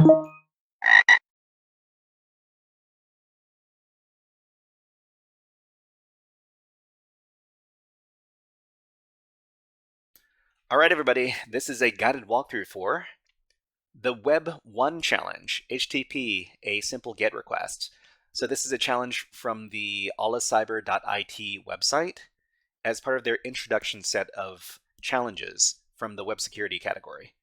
All right, everybody, this is a guided walkthrough for the Web 1 challenge, HTTP, a simple GET request. So this is a challenge from the olicyber.it website as part of their introduction set of challenges from the web security category.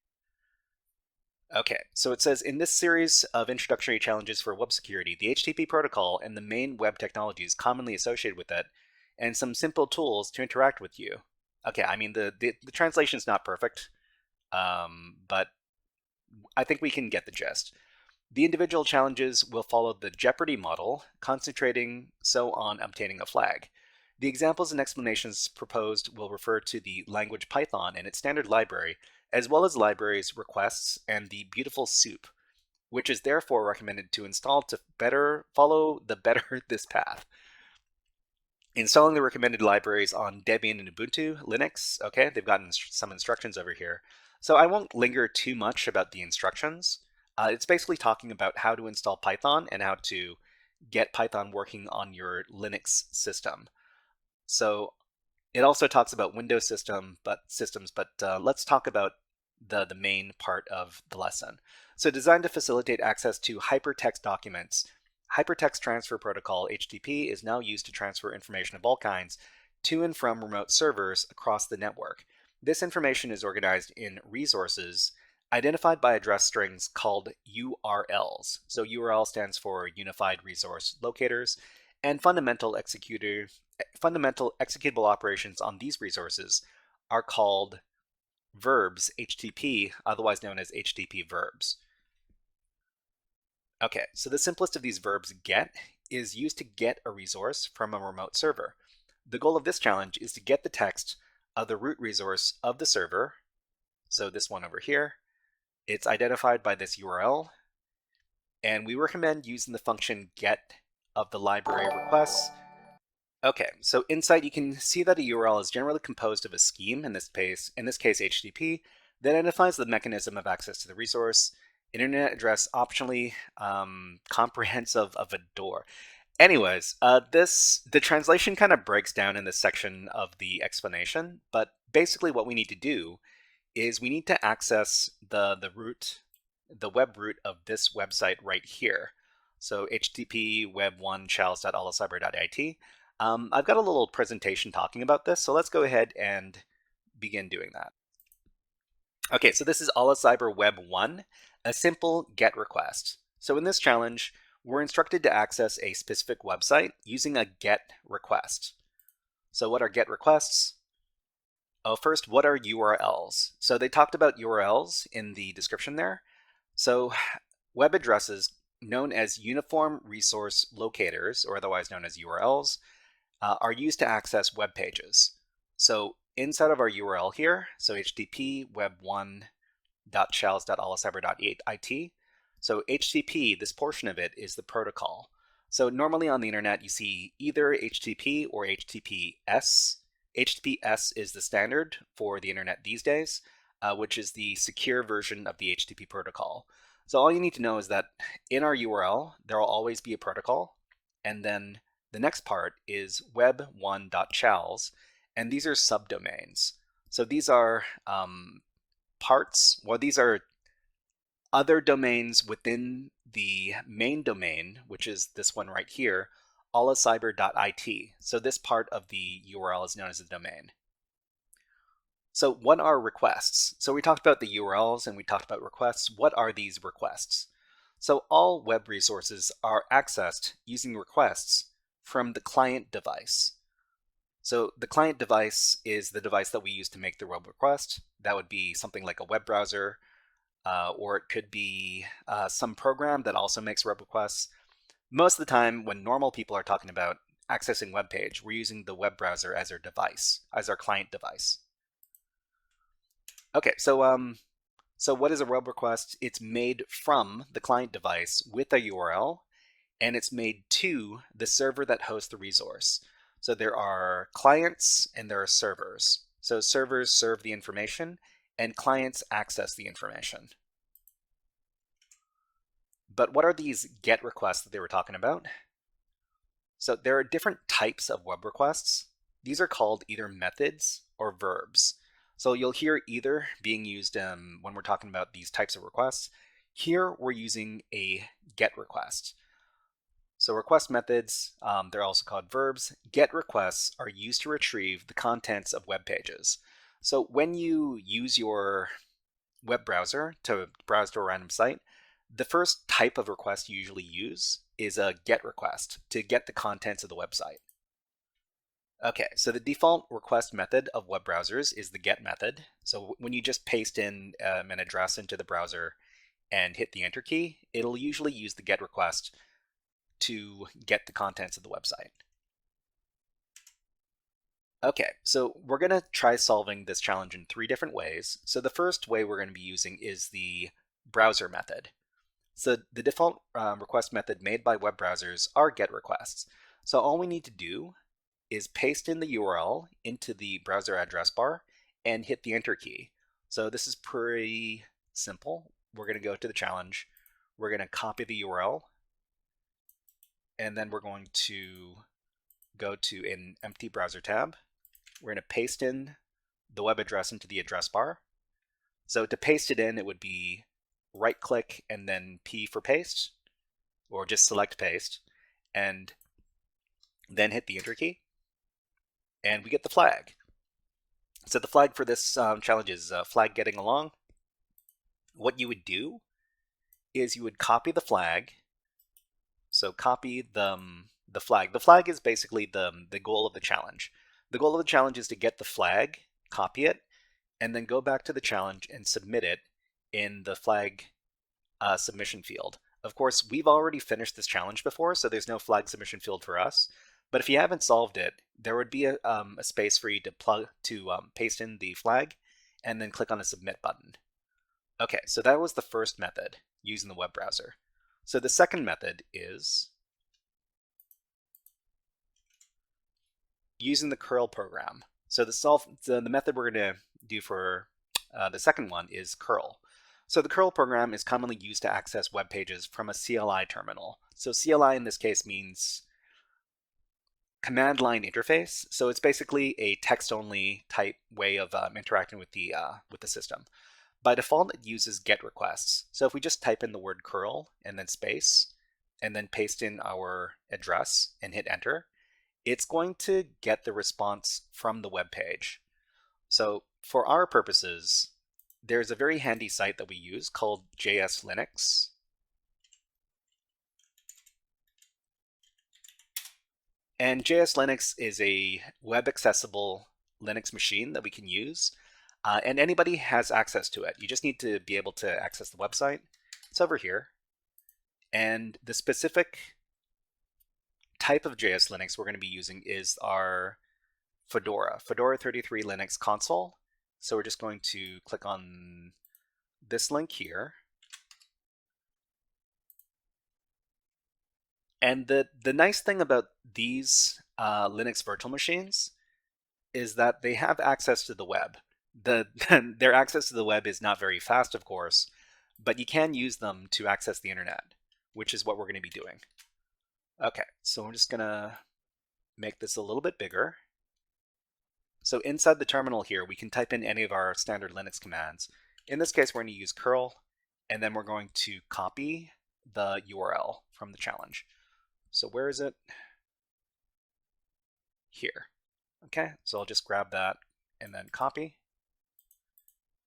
Okay, so it says, in this series of introductory challenges for web security, the HTTP protocol and the main web technologies commonly associated with it, and some simple tools to interact with you. Okay, I mean, the translation is not perfect, but I think we can get the gist. The individual challenges will follow the Jeopardy model, concentrating on obtaining a flag. The examples and explanations proposed will refer to the language Python and its standard library, as well as libraries, requests, and the beautiful soup, which is therefore recommended to install to follow this path. Installing the recommended libraries on Debian and Ubuntu, Linux. Okay, they've gotten some instructions over here. So I won't linger too much about the instructions. It's basically talking about how to install Python and how to get Python working on your Linux system. So it also talks about Windows systems, but let's talk about the main part of the lesson. So designed to facilitate access to hypertext documents, Hypertext Transfer Protocol, HTTP, is now used to transfer information of all kinds to and from remote servers across the network. This information is organized in resources identified by address strings called URLs. So URL stands for Unified Resource Locators, and fundamental executable operations on these resources are called verbs, HTTP, otherwise known as HTTP verbs. Okay, so the simplest of these verbs, get, is used to get a resource from a remote server. The goal of this challenge is to get the text of the root resource of the server, so this one over here. It's identified by this URL, and we recommend using the function get of the library requests. Okay, so inside you can see that a URL is generally composed of a scheme, in this case HTTP, that identifies the mechanism of access to the resource, internet address optionally comprehensive of a door. Anyways, the translation kind of breaks down in this section of the explanation, but basically what we need to do is we need to access the web root of this website right here. So HTTP web1chals.olicyber.it. I've got a little presentation talking about this, so let's go ahead and begin doing that. Okay, so this is olicyber web 1, a simple GET request. So in this challenge, we're instructed to access a specific website using a GET request. So what are GET requests? Oh, first, what are URLs? So they talked about URLs in the description there. So web addresses known as Uniform Resource Locators, or otherwise known as URLs, are used to access web pages. So inside of our URL here, so HTTP web1.chals.olicyber.it. So HTTP, this portion of it, is the protocol. So normally on the internet, you see either HTTP or HTTPS. HTTPS is the standard for the internet these days, which is the secure version of the HTTP protocol. So all you need to know is that in our URL, there will always be a protocol, and then the next part is web1.chals, and these are subdomains. So these are these are other domains within the main domain, which is this one right here, olicyber.it. So this part of the URL is known as the domain. So what are requests? So we talked about the URLs and we talked about requests. What are these requests? So all web resources are accessed using requests from the client device. So the client device is the device that we use to make the web request. That would be something like a web browser, or it could be some program that also makes web requests. Most of the time, when normal people are talking about accessing web page, we're using the web browser as our device, as our client device. Okay, so what is a web request? It's made from the client device with a URL, and it's made to the server that hosts the resource. So there are clients and there are servers. So servers serve the information and clients access the information. But what are these GET requests that they were talking about? So there are different types of web requests. These are called either methods or verbs. So you'll hear either being used when we're talking about these types of requests. Here we're using a GET request. So request methods, they're also called verbs. GET requests are used to retrieve the contents of web pages. So when you use your web browser to browse to a random site, the first type of request you usually use is a GET request to get the contents of the website. Okay, so the default request method of web browsers is the GET method. So when you just paste in an address into the browser and hit the enter key, it'll usually use the GET request to get the contents of the website. Okay, so we're going to try solving this challenge in 3 different ways. So the first way we're going to be using is the browser method. So the default request method made by web browsers are GET requests. So all we need to do is paste in the URL into the browser address bar and hit the enter key. So this is pretty simple. We're going to go to the challenge. We're going to copy the URL, and then we're going to go to an empty browser tab. We're going to paste in the web address into the address bar. So to paste it in, it would be right click and then P for paste, or just select paste, and then hit the enter key, and we get the flag. So the flag for this challenge is flag getting along. What you would do is you would copy the flag. So copy the flag. The flag is basically the goal of the challenge. The goal of the challenge is to get the flag, copy it, and then go back to the challenge and submit it in the flag submission field. Of course, we've already finished this challenge before, so there's no flag submission field for us. But if you haven't solved it, there would be a space for you to paste in the flag and then click on a submit button. Okay, so that was the first method using the web browser. So the second method is using the curl program. So the method we're going to do for the second one is curl. So the curl program is commonly used to access web pages from a CLI terminal. So CLI in this case means command line interface. So it's basically a text-only type way of interacting with the system. By default, it uses GET requests. So if we just type in the word curl and then space, and then paste in our address and hit enter, it's going to get the response from the web page. So for our purposes, there's a very handy site that we use called JS Linux. And JS Linux is a web accessible Linux machine that we can use. And anybody has access to it. You just need to be able to access the website. It's over here. And the specific type of JS Linux we're going to be using is our Fedora 33 Linux console. So we're just going to click on this link here. And the nice thing about these Linux virtual machines is that they have access to the web. Their access to the web is not very fast, of course, but you can use them to access the internet, which is what we're going to be doing. Okay, so I'm just going to make this a little bit bigger. So inside the terminal here, we can type in any of our standard Linux commands. In this case, we're going to use curl, and then we're going to copy the URL from the challenge. So where is it? Here. Okay, so I'll just grab that and then copy.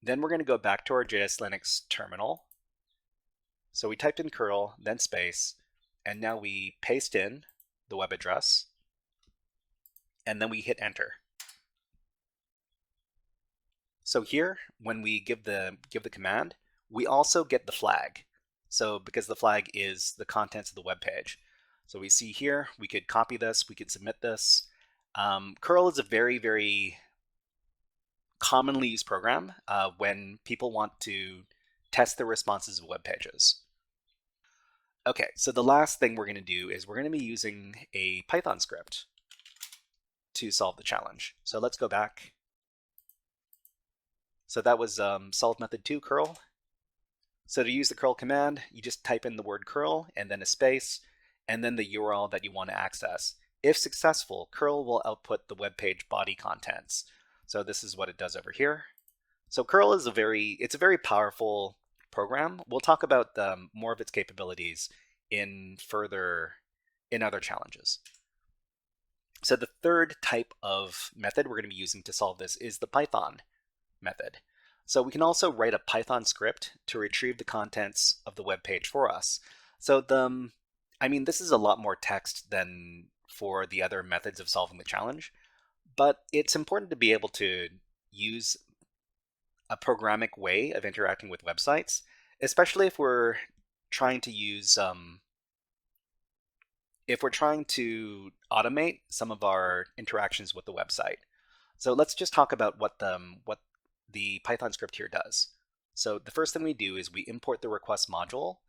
Then we're going to go back to our JS Linux terminal. So we typed in curl, then space, and now we paste in the web address, and then we hit enter. So here, when we give the command, we also get the flag. So because the flag is the contents of the web page. So we see here, we could copy this, we could submit this. Curl is a very, very commonly used program when people want to test the responses of web pages. Okay, so the last thing we're going to do is we're going to be using a Python script to solve the challenge. So let's go back. So that was solve method 2 curl. So to use the curl command, you just type in the word curl and then a space, and then the URL that you want to access. If successful, curl will output the web page body contents. So this is what it does over here. So curl is a very powerful program. We'll talk about more of its capabilities in other challenges. So the third type of method we're going to be using to solve this is the Python method. So we can also write a Python script to retrieve the contents of the web page for us. So this is a lot more text than for the other methods of solving the challenge, but it's important to be able to use a programmatic way of interacting with websites, especially if we're trying to use if we're trying to automate some of our interactions with the website. So let's just talk about what the Python script here does. So the first thing we do is we import the request module.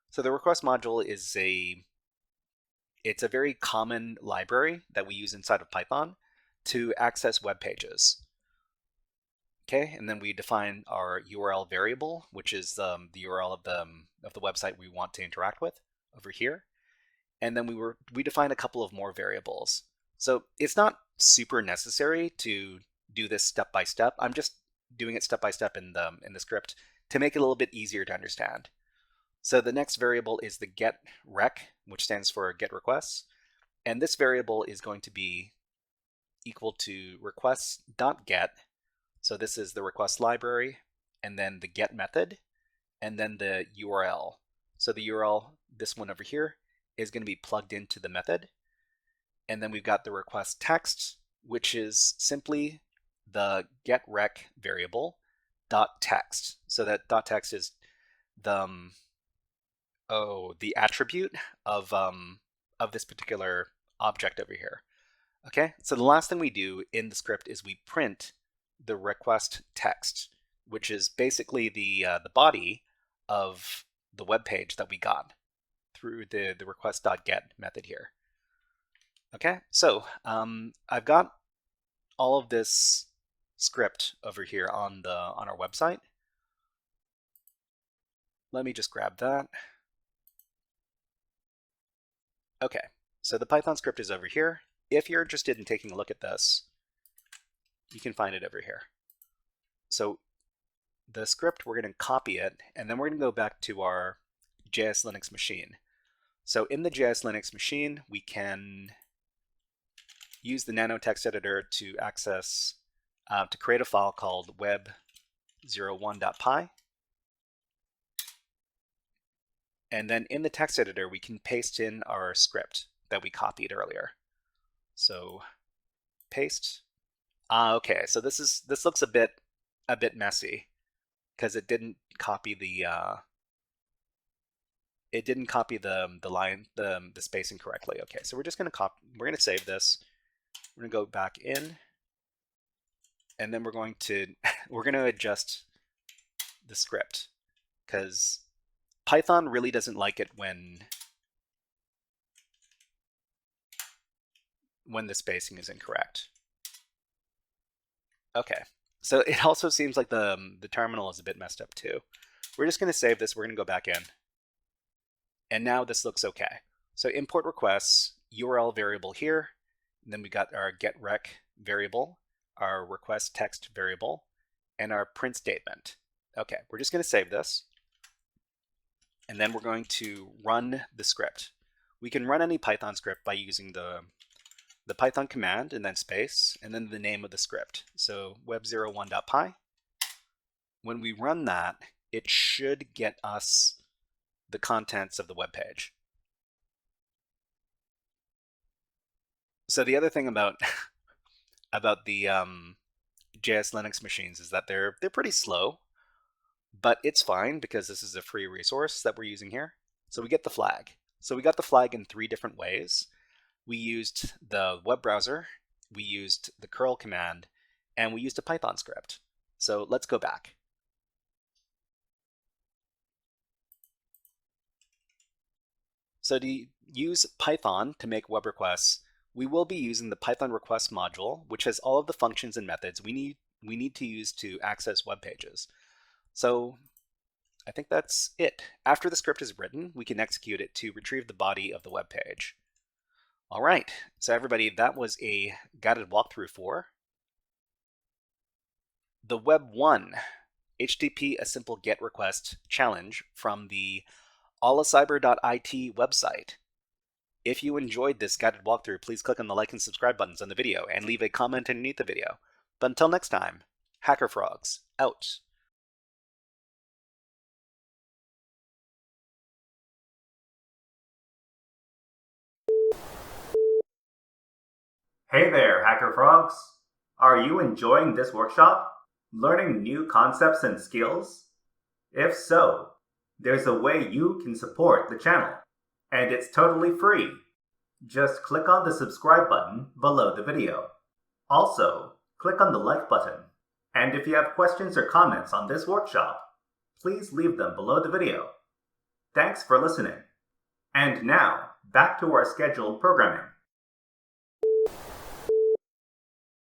So the request module is it's a very common library that we use inside of Python to access web pages. Okay, and then we define our URL variable, which is the URL of the website we want to interact with over here. And then we define a couple of more variables. So it's not super necessary to do this step by step. I'm just doing it step by step in the script to make it a little bit easier to understand. So the next variable is the get rec, which stands for get requests. And this variable is going to be equal to requests.get. So this is the request library, and then the get method, and then the URL. So the URL, this one over here, is going to be plugged into the method. And then we've got the request text, which is simply the get rec variable dot text. So that dot text is the attribute of this particular object over here. Okay, so the last thing we do in the script is we print the request text, which is basically the body of the web page that we got through the request.get method here. Okay, so I've got all of this script over here on our website. Let me just grab that. Okay, so the Python script is over here. If you're interested in taking a look at this, you can find it over here. So the script, we're going to copy it, and then we're going to go back to our JS Linux machine. So in the JS Linux machine, we can use the nano text editor to access, to create a file called web01.py. And then in the text editor, we can paste in our script that we copied earlier. So paste. Okay, so this looks a bit messy because it didn't copy the line, the spacing correctly. Okay, so we're just going to we're going to save this. We're going to go back in, and then we're going to adjust the script because Python really doesn't like it when the spacing is incorrect. Okay, so it also seems like the terminal is a bit messed up too. We're just going to save this. We're going to go back in. And now this looks okay. So import requests, URL variable here, and then we got our get rec variable, our request text variable, and our print statement. Okay, we're just going to save this. And then we're going to run the script. We can run any Python script by using the Python command and then space, and then the name of the script. So web01.py. When we run that, it should get us the contents of the web page. So the other thing about the JS Linux machines is that they're pretty slow, but it's fine because this is a free resource that we're using here. So we get the flag. So we got the flag in 3 different ways. We used the web browser, we used the curl command, and we used a Python script. So let's go back. So to use Python to make web requests, we will be using the Python request module, which has all of the functions and methods we need to use to access web pages. So I think that's it. After the script is written, we can execute it to retrieve the body of the web page. All right, so everybody, that was a guided walkthrough for the Web 1 HTTP a simple GET request challenge from the olicyber.it website. If you enjoyed this guided walkthrough, please click on the like and subscribe buttons on the video and leave a comment underneath the video. But until next time, HackerFrogs out. Hey there, HackerFrogs! Are you enjoying this workshop? Learning new concepts and skills? If so, there's a way you can support the channel, and it's totally free. Just click on the subscribe button below the video. Also, click on the like button. And if you have questions or comments on this workshop, please leave them below the video. Thanks for listening. And now, back to our scheduled programming.